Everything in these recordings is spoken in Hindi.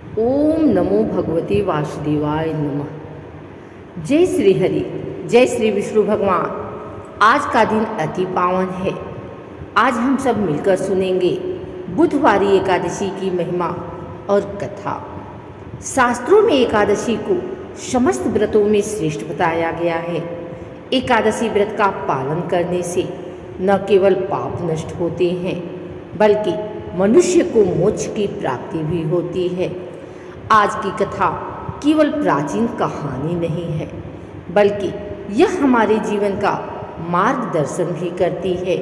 ओम नमो भगवते वासुदेवाय नमः। जय श्री हरि, जय श्री विष्णु भगवान। आज का दिन अति पावन है। आज हम सब मिलकर सुनेंगे बुधवारी एकादशी की महिमा और कथा। शास्त्रों में एकादशी को समस्त व्रतों में श्रेष्ठ बताया गया है। एकादशी व्रत का पालन करने से न केवल पाप नष्ट होते हैं बल्कि मनुष्य को मोक्ष की प्राप्ति भी होती है। आज की कथा केवल प्राचीन कहानी नहीं है बल्कि यह हमारे जीवन का मार्गदर्शन भी करती है।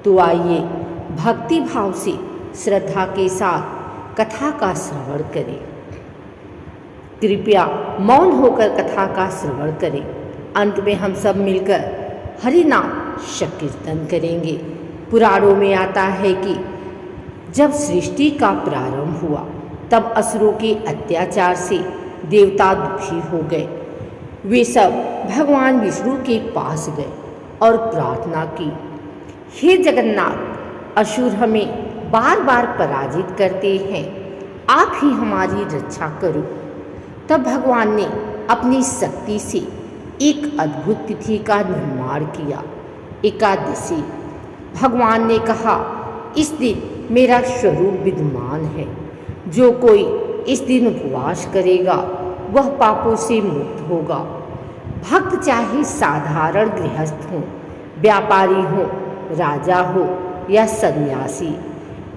तो आइए भक्ति भाव से श्रद्धा के साथ कथा का श्रवण करें। कृपया मौन होकर कथा का श्रवण करें। अंत में हम सब मिलकर हरि नाम संकीर्तन करेंगे। पुराणों में आता है कि जब सृष्टि का प्रारंभ हुआ तब असुरों के अत्याचार से देवता दुखी हो गए। वे सब भगवान विष्णु के पास गए और प्रार्थना की, हे जगन्नाथ, असुर हमें बार बार पराजित करते हैं, आप ही हमारी रक्षा करो। तब भगवान ने अपनी शक्ति से एक अद्भुत तिथि का निर्माण किया, एकादशी। भगवान ने कहा, इस दिन मेरा स्वरूप विद्यमान है। जो कोई इस दिन उपवास करेगा वह पापों से मुक्त होगा। भक्त चाहे साधारण गृहस्थ हो, व्यापारी हो, राजा हो या सन्यासी,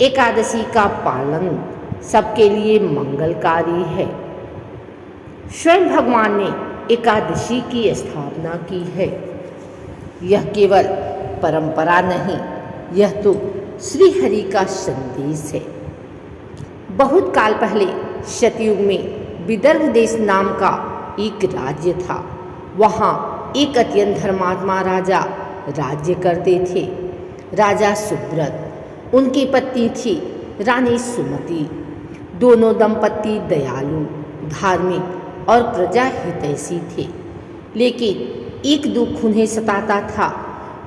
एकादशी का पालन सबके लिए मंगलकारी है। स्वयं भगवान ने एकादशी की स्थापना की है। यह केवल परंपरा नहीं, यह तो श्री हरि का संदेश है। बहुत काल पहले सतयुग में विदर्भ देश नाम का एक राज्य था। वहाँ एक अत्यंत धर्मात्मा राजा राज्य करते थे। राजा सुब्रत, उनकी पत्नी थी रानी सुमति। दोनों दंपति दयालु, धार्मिक और प्रजा हितैषी थे। लेकिन एक दुख उन्हें सताता था,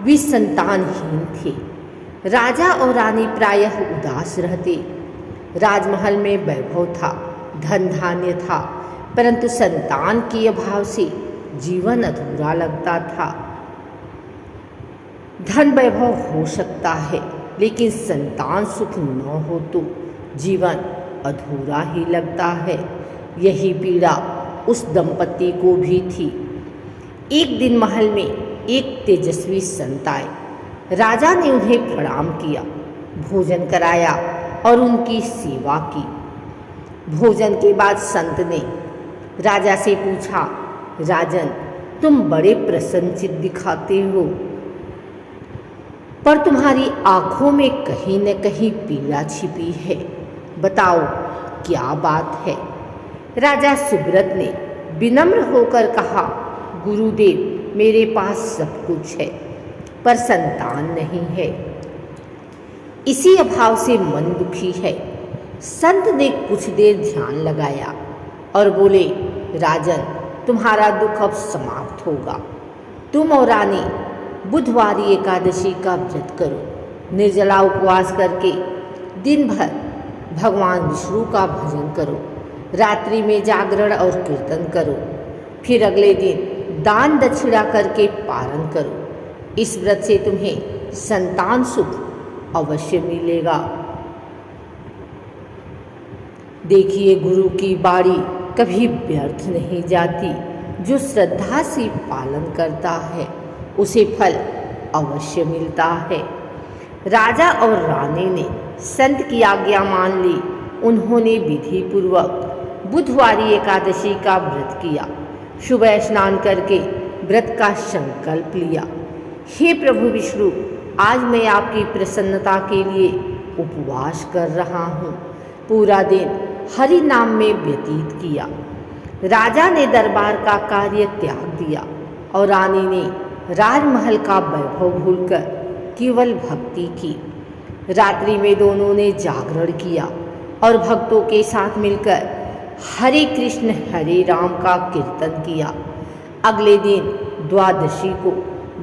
वे संतानहीन थे। राजा और रानी प्रायः उदास रहते। राजमहल में वैभव था, धन धान्य था, परंतु संतान के अभाव से जीवन अधूरा लगता था। धन वैभव हो सकता है लेकिन संतान सुख न हो तो जीवन अधूरा ही लगता है। यही पीड़ा उस दंपति को भी थी। एक दिन महल में एक तेजस्वी संत आए। राजा ने उन्हें प्रणाम किया, भोजन कराया और उनकी सेवा की। भोजन के बाद संत ने राजा से पूछा, राजन, तुम बड़े प्रसन्नचित्त दिखाते हो, पर तुम्हारी आंखों में कहीं न कहीं पीड़ा छिपी है। बताओ क्या बात है? राजा सुब्रत ने विनम्र होकर कहा, गुरुदेव, मेरे पास सब कुछ है पर संतान नहीं है। इसी अभाव से मन दुखी है। संत ने कुछ देर ध्यान लगाया और बोले, राजन, तुम्हारा दुख अब समाप्त होगा। तुम और रानी बुधवारी एकादशी का व्रत करो। निर्जला उपवास करके दिन भर भगवान विष्णु का भजन करो। रात्रि में जागरण और कीर्तन करो। फिर अगले दिन दान दक्षिणा करके पारण करो। इस व्रत से तुम्हें संतान सुख अवश्य मिलेगा। देखिए, गुरु की बाणी कभी व्यर्थ नहीं जाती। जो श्रद्धा से पालन करता है उसे फल अवश्य मिलता है। राजा और रानी ने संत की आज्ञा मान ली। उन्होंने विधि पूर्वक बुधवारी एकादशी का व्रत किया। सुबह स्नान करके व्रत का संकल्प लिया। हे प्रभु विष्णु, आज मैं आपकी प्रसन्नता के लिए उपवास कर रहा हूँ। पूरा दिन हरि नाम में व्यतीत किया। राजा ने दरबार का कार्य त्याग दिया और रानी ने राजमहल का वैभव भूलकर केवल भक्ति की। रात्रि में दोनों ने जागरण किया और भक्तों के साथ मिलकर हरे कृष्ण हरे राम का कीर्तन किया। अगले दिन द्वादशी को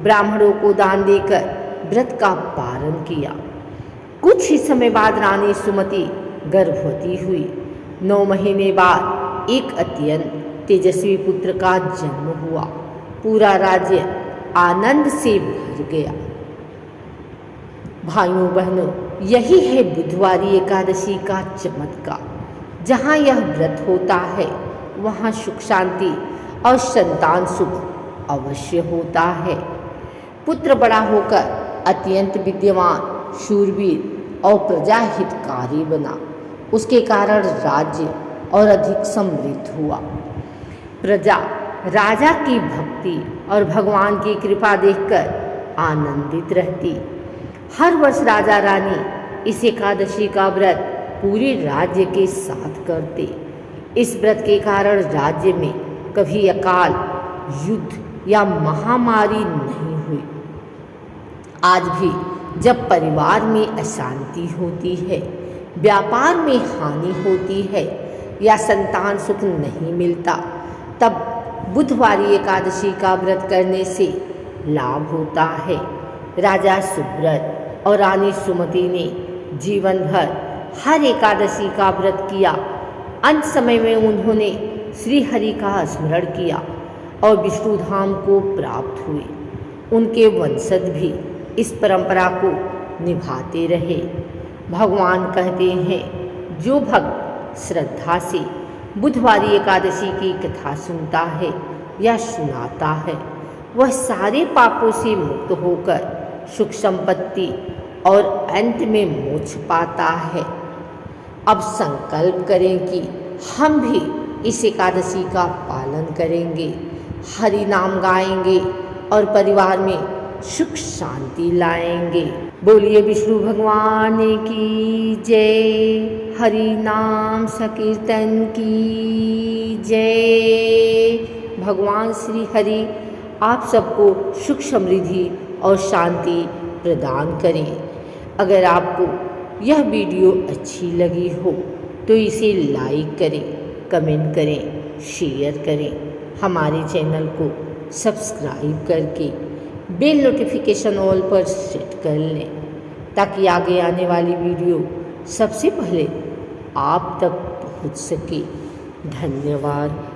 ब्राह्मणों को दान देकर व्रत का पारण किया। कुछ ही समय बाद रानी सुमति गर्भवती हुई 9 महीने बाद एक अत्यंत तेजस्वी पुत्र का जन्म हुआ। पूरा राज्य आनंद से भर गया। भाइयों बहनों, यही है बुधवारी एकादशी का चमत्कार। जहाँ यह व्रत होता है वहाँ सुख शांति और संतान सुख अवश्य होता है। पुत्र बड़ा होकर अत्यंत विद्यमान, शूरवीर और प्रजाहितकारी बना। उसके कारण राज्य और अधिक समृद्ध हुआ। प्रजा राजा की भक्ति और भगवान की कृपा देखकर आनंदित रहती। हर वर्ष राजा रानी इस एकादशी का व्रत पूरे राज्य के साथ करते। इस व्रत के कारण राज्य में कभी अकाल, युद्ध या महामारी नहीं हुई। आज भी जब परिवार में अशांति होती है, व्यापार में हानि होती है या संतान सुख नहीं मिलता, तब बुधवारी एकादशी का व्रत करने से लाभ होता है। राजा सुब्रत और रानी सुमति ने जीवन भर हर एकादशी का व्रत किया। अंत समय में उन्होंने श्री हरि का स्मरण किया और विष्णु धाम को प्राप्त हुए। उनके वंशज भी इस परंपरा को निभाते रहे। भगवान कहते हैं, जो भक्त श्रद्धा से बुधवारी एकादशी की कथा सुनता है या सुनाता है, वह सारे पापों से मुक्त होकर सुख संपत्ति और अंत में मोक्ष पाता है। अब संकल्प करें कि हम भी इस एकादशी का पालन करेंगे, हरि नाम गाएंगे और परिवार में सुख शांति लाएंगे। बोलिए विष्णु भगवान की जय, हरि नाम संकीर्तन की जय। भगवान श्री हरि आप सबको सुख समृद्धि और शांति प्रदान करें। अगर आपको यह वीडियो अच्छी लगी हो तो इसे लाइक करें, कमेंट करें, शेयर करें। हमारे चैनल को सब्सक्राइब करके बेल नोटिफिकेशन ऑल पर सेट कर लें, ताकि आगे आने वाली वीडियो सबसे पहले आप तक पहुंच सके। धन्यवाद।